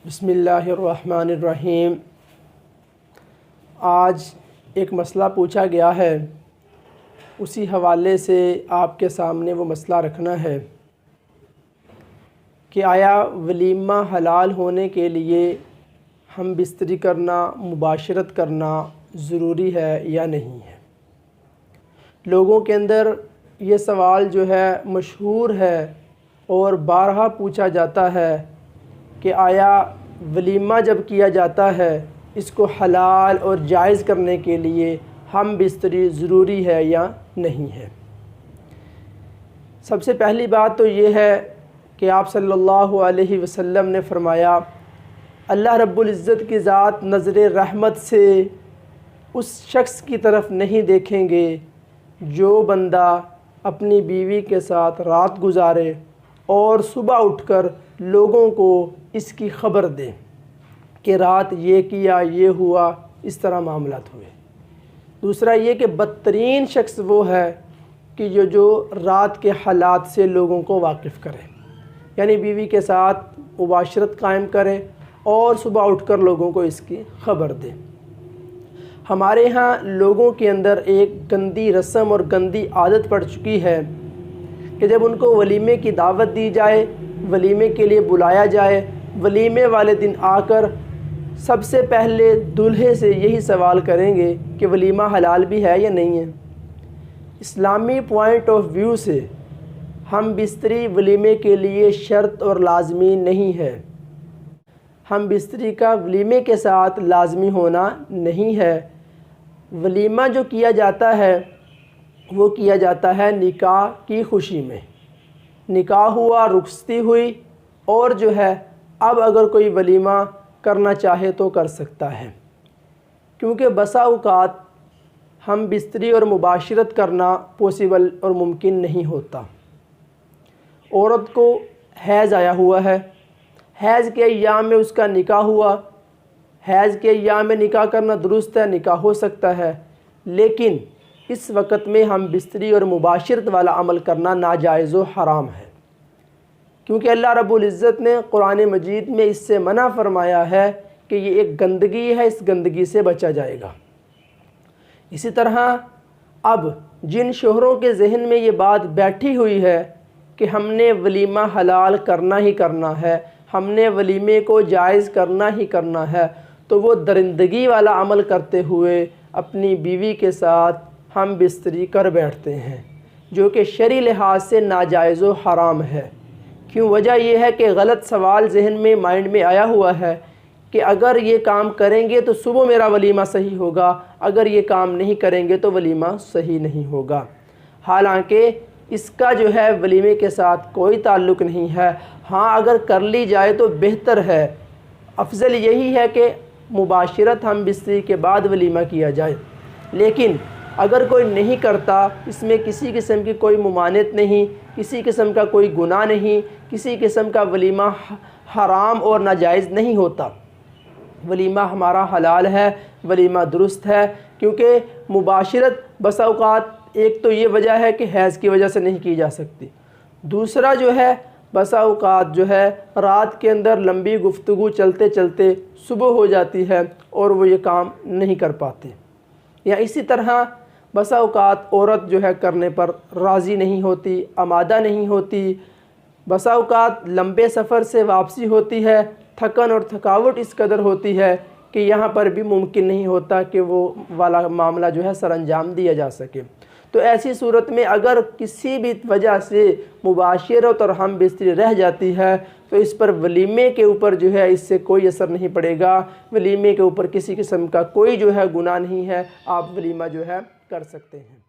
بسم اللہ الرحمن الرحیم۔ آج ایک مسئلہ پوچھا گیا ہے، اسی حوالے سے آپ کے سامنے وہ مسئلہ رکھنا ہے کہ آیا ولیمہ حلال ہونے کے لیے ہم بستری کرنا، مباشرت کرنا ضروری ہے یا نہیں ہے؟ لوگوں کے اندر یہ سوال جو ہے مشہور ہے اور بارہا پوچھا جاتا ہے کہ آیا ولیمہ جب کیا جاتا ہے اس کو حلال اور جائز کرنے کے لیے ہم بستری ضروری ہے یا نہیں ہے؟ سب سے پہلی بات تو یہ ہے کہ آپ صلی اللہ علیہ وسلم نے فرمایا، اللہ رب العزت کی ذات نظر رحمت سے اس شخص کی طرف نہیں دیکھیں گے جو بندہ اپنی بیوی کے ساتھ رات گزارے اور صبح اٹھ کر لوگوں کو اس کی خبر دے کہ رات یہ کیا، یہ ہوا، اس طرح معاملات ہوئے۔ دوسرا یہ کہ بدترین شخص وہ ہے کہ جو رات کے حالات سے لوگوں کو واقف کرے، یعنی بیوی کے ساتھ مباشرت قائم کرے اور صبح اٹھ کر لوگوں کو اس کی خبر دے۔ ہمارے ہاں لوگوں کے اندر ایک گندی رسم اور گندی عادت پڑ چکی ہے کہ جب ان کو ولیمے کی دعوت دی جائے، ولیمے کے لیے بلایا جائے، ولیمے والے دن آ کر سب سے پہلے دولہے سے یہی سوال کریں گے کہ ولیمہ حلال بھی ہے یا نہیں ہے۔ اسلامی پوائنٹ آف ویو سے ہم بستری ولیمے کے لیے شرط اور لازمی نہیں ہے، ہم بستری کا ولیمے کے ساتھ لازمی ہونا نہیں ہے۔ ولیمہ جو کیا جاتا ہے وہ کیا جاتا ہے نکاح کی خوشی میں، نکاح ہوا، رخصتی ہوئی، اور جو ہے اب اگر کوئی ولیمہ کرنا چاہے تو کر سکتا ہے، کیونکہ بسا اوقات ہم بستری اور مباشرت کرنا پاسبل اور ممکن نہیں ہوتا۔ عورت کو حیض آیا ہوا ہے، حیض کے ایام میں اس کا نکاح ہوا، حیض کے ایام میں نکاح کرنا درست ہے، نکاح ہو سکتا ہے، لیکن اس وقت میں ہم بستری اور مباشرت والا عمل کرنا ناجائز و حرام ہے، کیونکہ اللہ رب العزت نے قرآن مجید میں اس سے منع فرمایا ہے کہ یہ ایک گندگی ہے، اس گندگی سے بچا جائے گا۔ اسی طرح اب جن شوہروں کے ذہن میں یہ بات بیٹھی ہوئی ہے کہ ہم نے ولیمہ حلال کرنا ہی کرنا ہے، ہم نے ولیمے کو جائز کرنا ہی کرنا ہے، تو وہ درندگی والا عمل کرتے ہوئے اپنی بیوی کے ساتھ ہم بستری کر بیٹھتے ہیں، جو کہ شرعی لحاظ سے ناجائز و حرام ہے۔ کیوں؟ وجہ یہ ہے کہ غلط سوال ذہن میں، مائنڈ میں آیا ہوا ہے کہ اگر یہ کام کریں گے تو صبح میرا ولیمہ صحیح ہوگا، اگر یہ کام نہیں کریں گے تو ولیمہ صحیح نہیں ہوگا، حالانکہ اس کا جو ہے ولیمے کے ساتھ کوئی تعلق نہیں ہے۔ ہاں اگر کر لی جائے تو بہتر ہے، افضل یہی ہے کہ مباشرت ہم بستری کے بعد ولیمہ کیا جائے، لیکن اگر کوئی نہیں کرتا، اس میں کسی قسم کی کوئی ممانعت نہیں، کسی قسم کا کوئی گناہ نہیں، کسی قسم کا ولیمہ حرام اور ناجائز نہیں ہوتا، ولیمہ ہمارا حلال ہے، ولیمہ درست ہے، کیونکہ مباشرت بسا اوقات ایک تو یہ وجہ ہے کہ حیض کی وجہ سے نہیں کی جا سکتی، دوسرا جو ہے بسا اوقات جو ہے رات کے اندر لمبی گفتگو چلتے چلتے صبح ہو جاتی ہے اور وہ یہ کام نہیں کر پاتے، یا اسی طرح بسا اوقات عورت جو ہے کرنے پر راضی نہیں ہوتی، آمادہ نہیں ہوتی، بسا اوقات لمبے سفر سے واپسی ہوتی ہے، تھکن اور تھکاوٹ اس قدر ہوتی ہے کہ یہاں پر بھی ممکن نہیں ہوتا کہ وہ والا معاملہ جو ہے سر انجام دیا جا سکے۔ تو ایسی صورت میں اگر کسی بھی وجہ سے مباشرت اور ہم بستری رہ جاتی ہے تو اس پر ولیمے کے اوپر جو ہے اس سے کوئی اثر نہیں پڑے گا، ولیمے کے اوپر کسی قسم کا کوئی جو ہے گناہ نہیں ہے، آپ ولیمہ جو ہے کر سکتے ہیں۔